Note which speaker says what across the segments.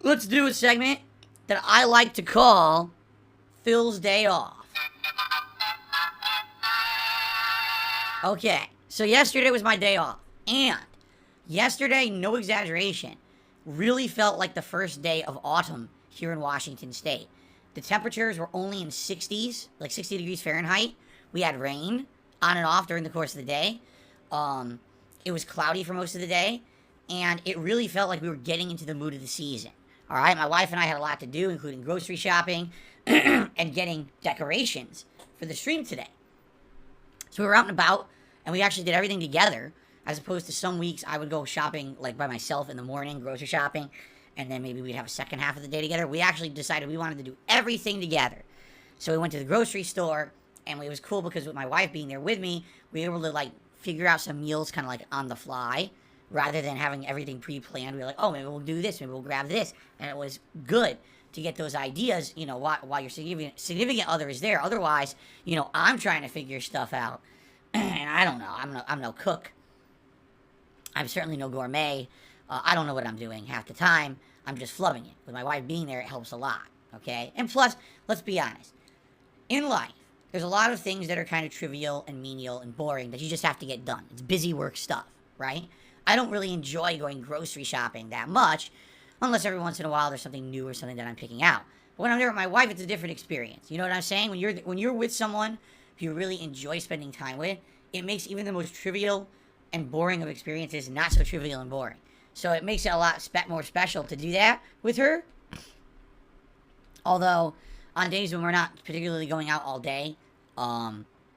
Speaker 1: let's do a segment that I like to call Phil's Day Off. Okay, so yesterday was my day off, and yesterday, no exaggeration, really felt like the first day of autumn here in Washington State. The temperatures were only in 60s, like 60 degrees Fahrenheit. We had rain on and off during the course of the day. It was cloudy for most of the day, and it really felt like we were getting into the mood of the season. All right, my wife and I had a lot to do, including grocery shopping and getting decorations for the stream today. So we were out and about, and we actually did everything together, as opposed to some weeks I would go shopping like by myself in the morning, grocery shopping, and then maybe we'd have a second half of the day together. We actually decided we wanted to do everything together. So we went to the grocery store, and it was cool because with my wife being there with me, we were able to like figure out some meals kind of like on the fly, rather than having everything pre-planned. We were like, oh, maybe we'll do this, maybe we'll grab this, and it was good to get those ideas, you know, while your significant other is there. Otherwise, you know, I'm trying to figure stuff out, and I don't know. I'm no cook. I'm certainly no gourmet. I don't know what I'm doing half the time. I'm just flubbing it. With my wife being there, it helps a lot, okay? And plus, let's be honest. In life, there's a lot of things that are kind of trivial and menial and boring that you just have to get done. It's busy work stuff, right? I don't really enjoy going grocery shopping that much, unless every once in a while there's something new or something that I'm picking out. But when I'm there with my wife, it's a different experience. You know what I'm saying? When you're with someone who you really enjoy spending time with, it makes even the most trivial and boring of experiences not so trivial and boring. So it makes it a lot more special to do that with her. Although, on days when we're not particularly going out all day,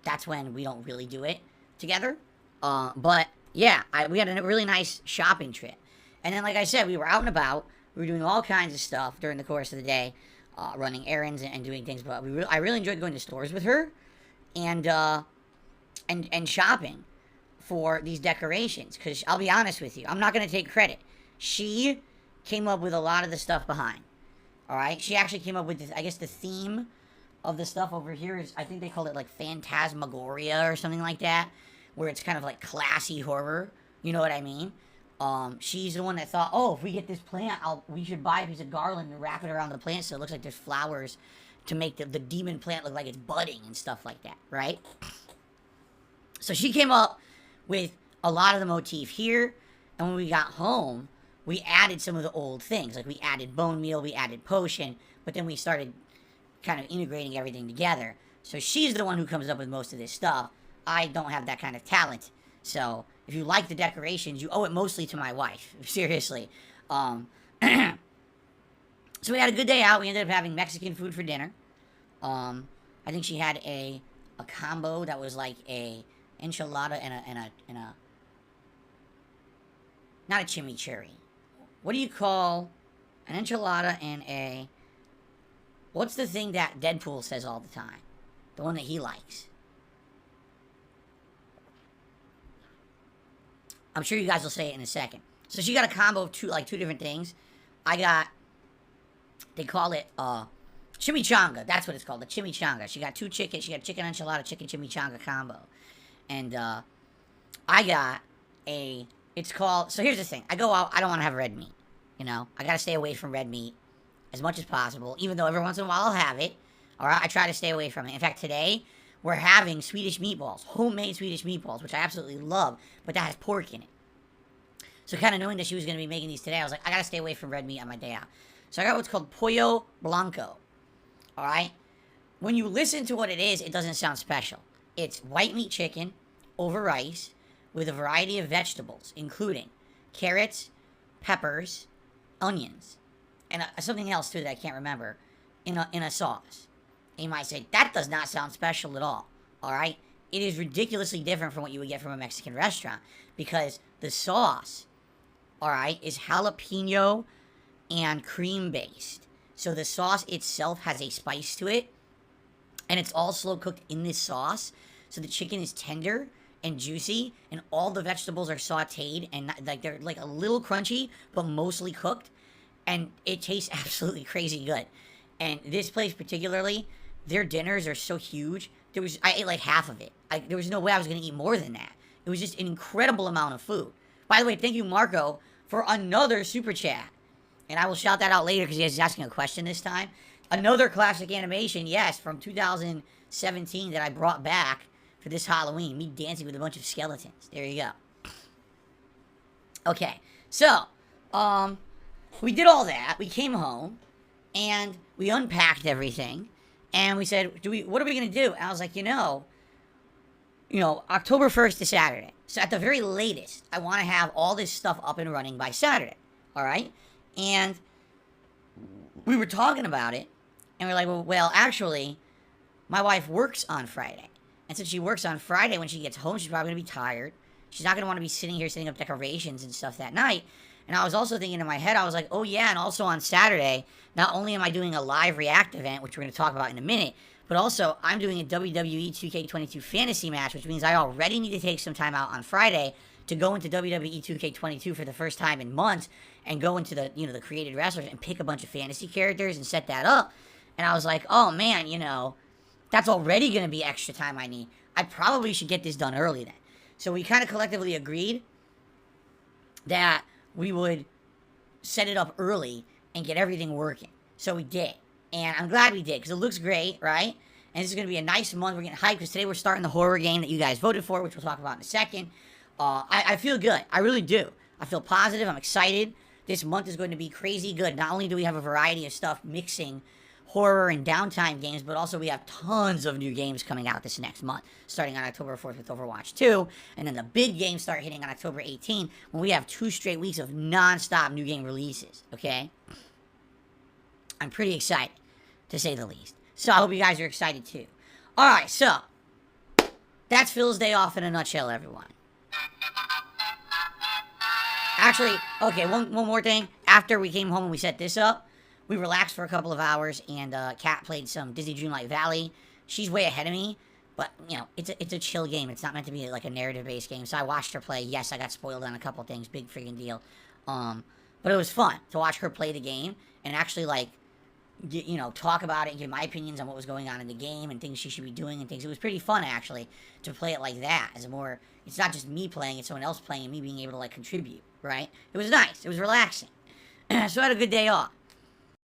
Speaker 1: that's when we don't really do it together. But yeah, we had a really nice shopping trip. And then, like I said, we were out and about. We were doing all kinds of stuff during the course of the day, running errands and doing things. But I really enjoyed going to stores with her and shopping for these decorations. Because I'll be honest with you, I'm not going to take credit. She came up with a lot of the stuff behind. All right? She actually came up with, this, I guess, the theme of the stuff over here is, I think they called it like Phantasmagoria or something like that, where it's kind of like classy horror. You know what I mean? She's the one that thought, oh, if we get this plant, we should buy a piece of garland and wrap it around the plant so it looks like there's flowers to make the demon plant look like it's budding and stuff like that, right? So she came up with a lot of the motif here, and when we got home, we added some of the old things. Like we added bone meal, we added potion, but then we started kind of integrating everything together. So she's the one who comes up with most of this stuff. I don't have that kind of talent. So if you like the decorations, you owe it mostly to my wife. Seriously. So we had a good day out. We ended up having Mexican food for dinner. I think she had a combo that was like a enchilada and a not a chimichurri. What do you call an enchilada and a, what's the thing that Deadpool says all the time? The one that he likes. I'm sure you guys will say it in a second. So she got a combo of two different things. They call it chimichanga. That's what it's called, the chimichanga. She got two chicken. She got chicken enchilada, chicken chimichanga combo. And I got it's called, so here's the thing. I go out, I don't want to have red meat. You know, I got to stay away from red meat as much as possible, even though every once in a while I'll have it. All right, I try to stay away from it. In fact, today, we're having Swedish meatballs, homemade Swedish meatballs, which I absolutely love, but that has pork in it. So kind of knowing that she was going to be making these today, I was like, I got to stay away from red meat on my day out. So I got what's called Pollo Blanco. All right? When you listen to what it is, it doesn't sound special. It's white meat chicken over rice with a variety of vegetables, including carrots, peppers, onions, and something else too that I can't remember, in a sauce. And you might say, that does not sound special at all. All right? It is ridiculously different from what you would get from a Mexican restaurant, because the sauce, all right, is jalapeno and cream based. So the sauce itself has a spice to it, and it's all slow cooked in this sauce. So the chicken is tender and juicy, and all the vegetables are sauteed, and they're like a little crunchy, but mostly cooked, and it tastes absolutely crazy good. And this place particularly, their dinners are so huge. I ate like half of it. There was no way I was going to eat more than that. It was just an incredible amount of food. By the way, thank you, Marco, for another super chat. And I will shout that out later because he's asking a question this time. Another classic animation, yes, from 2017 that I brought back for this Halloween. Me dancing with a bunch of skeletons. There you go. Okay, so, we did all that. We came home, and we unpacked everything, and we said, what are we going to do? And I was like, October 1st is Saturday. So at the very latest, I want to have all this stuff up and running by Saturday. All right? And we were talking about it, and we're like, well, actually, my wife works on Friday. And since she works on Friday, when she gets home, she's probably going to be tired. She's not going to want to be sitting here setting up decorations and stuff that night. And I was also thinking in my head, I was like, oh yeah, and also on Saturday, not only am I doing a live React event, which we're going to talk about in a minute, but also I'm doing a WWE 2K22 fantasy match, which means I already need to take some time out on Friday to go into WWE 2K22 for the first time in months and go into the, the created wrestlers and pick a bunch of fantasy characters and set that up. And I was like, oh man, that's already going to be extra time I need. I probably should get this done early then. So we kind of collectively agreed that we would set it up early and get everything working. So we did. And I'm glad we did, because it looks great, right? And this is going to be a nice month. We're getting hyped, because today we're starting the horror game that you guys voted for, which we'll talk about in a second. I feel good. I really do. I feel positive. I'm excited. This month is going to be crazy good. Not only do we have a variety of stuff mixing horror and downtime games, but also we have tons of new games coming out this next month, starting on October 4th with Overwatch 2, and then the big games start hitting on October 18th, when we have 2 straight weeks of non-stop new game releases, okay? I'm pretty excited, to say the least. So I hope you guys are excited too. Alright, so, that's Phil's day off in a nutshell, everyone. Actually, okay, one more thing. After we came home and we set this up, we relaxed for a couple of hours, and Kat played some Disney Dreamlight Valley. She's way ahead of me, but, it's a chill game. It's not meant to be, like, a narrative-based game, so I watched her play. Yes, I got spoiled on a couple things. Big freaking deal. But it was fun to watch her play the game and actually, like, talk about it and give my opinions on what was going on in the game and things she should be doing and things. It was pretty fun, actually, to play it like that. It's not just me playing, it's someone else playing and me being able to, like, contribute, right? It was nice. It was relaxing. So I had a good day off.